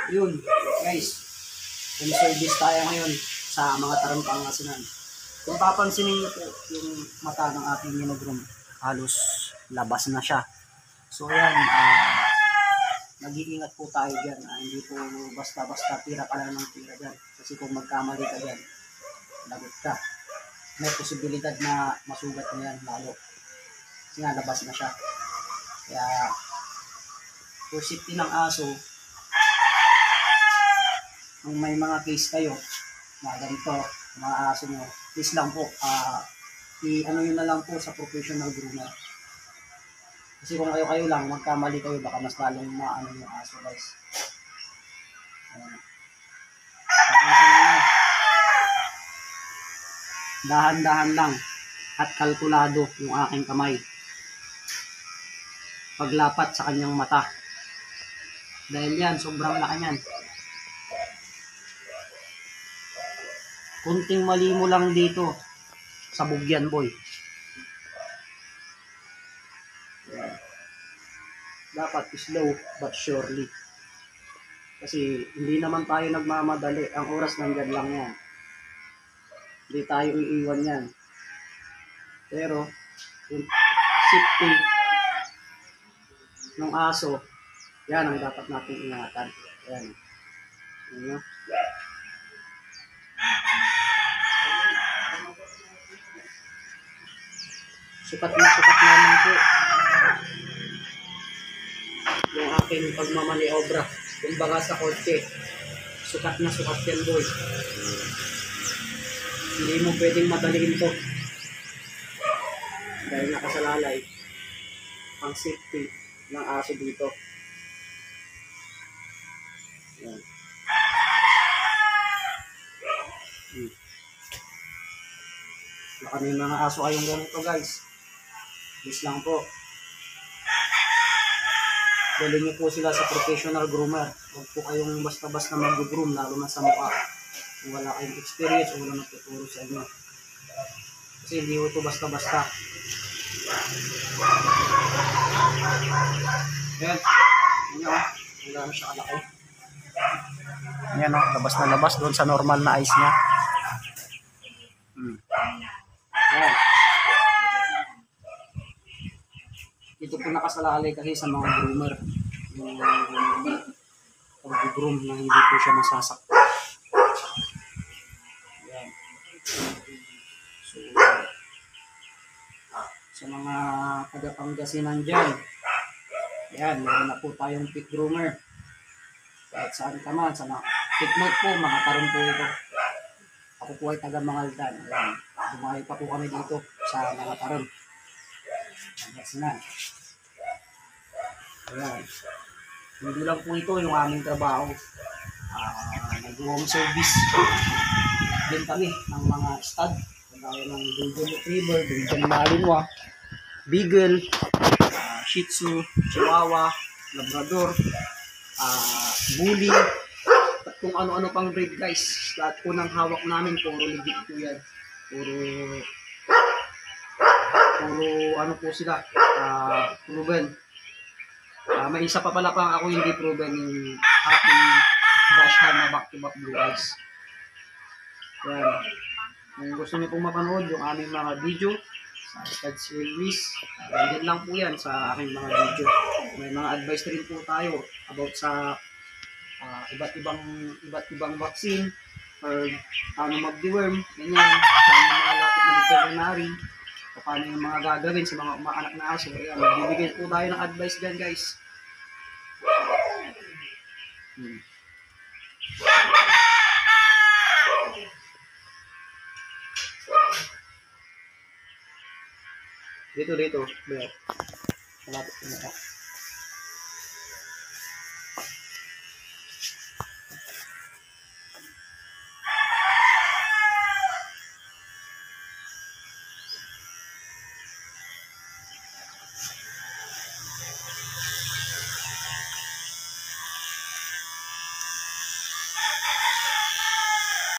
Yun, guys. Home service tayo ngayon sa mga Tarong Pangasinan. Kung papansinin niyo po yung mata ng ating minogrom, halos labas na siya. So yan, nag-iingat po tayo dyan. Hindi po basta-basta tira ka lang ng tira dyan. Kasi kung magkamali ka dyan, lagot ka. May posibilidad na masugat mo yan lalo. Kasi nga, labas na siya. Kaya, for safety ng aso, kung may mga case kayo na ganito, mga aso nyo, please lang po, i-ano yun na lang po sa professional groomer. Kasi kung kayo lang, magkamali kayo, baka mas lalong maano yung aso, guys. Dahan-dahan lang at kalkulado yung aking kamay. Paglapat sa kanyang mata. Dahil yan, sobrang laki yan. Kunting mali mo lang dito, sabog yan, boy. Dapat slow but surely. Kasi hindi naman tayo nagmamadali. Ang oras nandyan lang yan. Hindi tayo iiwan yan. Pero, yung safety ng aso, yan ang dapat natin ingatan. Yan. Yan. Sukat naman po yung aking pagmamaniobra. Kumbaga sa kotse, sukat na sukat yan, boy. Hindi mo pwedeng madaliin to dahil nakasalalay ang safety ng aso dito. Yan. Baka may mga aso kayong ganito, guys. Please lang po, galing niyo po sila sa professional groomer. Huwag po kayong basta-basta mag-groom, lalo na sa mukha. Kung wala kayong experience o wala nagtuturo sa inyo. Kasi hindi ito basta-basta. Ayan. Ayan. Ang gano'n siya kalaki. Ayan o. Labas na labas doon sa normal na eyes niya. Ayan. Ito po nakasalalay kasi sa mga groomer. Yung pag-groom na hindi po siya masasaktan. Ayan. So, sa mga taga-Pangasinan dyan, ayan, meron na po tayong pit groomer. Kahit saan ka man, sa mga pit note po, mga Tarong po ito. Ako po ay taga-Mangaldan. Ayan, dumayo pa po kami dito sa mga Tarong. Pangasinan. Ayan. Hindi lang po ito yung aming trabaho. Nag-home service din kami ng mga stud. Kagaya ng Golden Retriever, Belgian Malinois, Beagle, Shih Tzu, Chihuahua, Labrador, Bully, at kung ano-ano pang breed, guys. Lahat po ng hawak namin, puro legit po yan. Puro ano po sila, proven. May isa pa pala pang ako hindi proven, yung ating dashcam na back-to-back blue eyes. Yan. Kung gusto niyo pong mapanood yung aming mga video sa stud service, din lang po yan sa aking mga video. May mga advice rin po tayo about sa iba't ibang vaccine or paano mag-deworm, ganyan, sa mga lapit na veterinary, paano yung mga gagawin sa mga umaanak na aso. Ayan, magbibigay po tayo ng advice dyan, guys. Dito. Malapit na.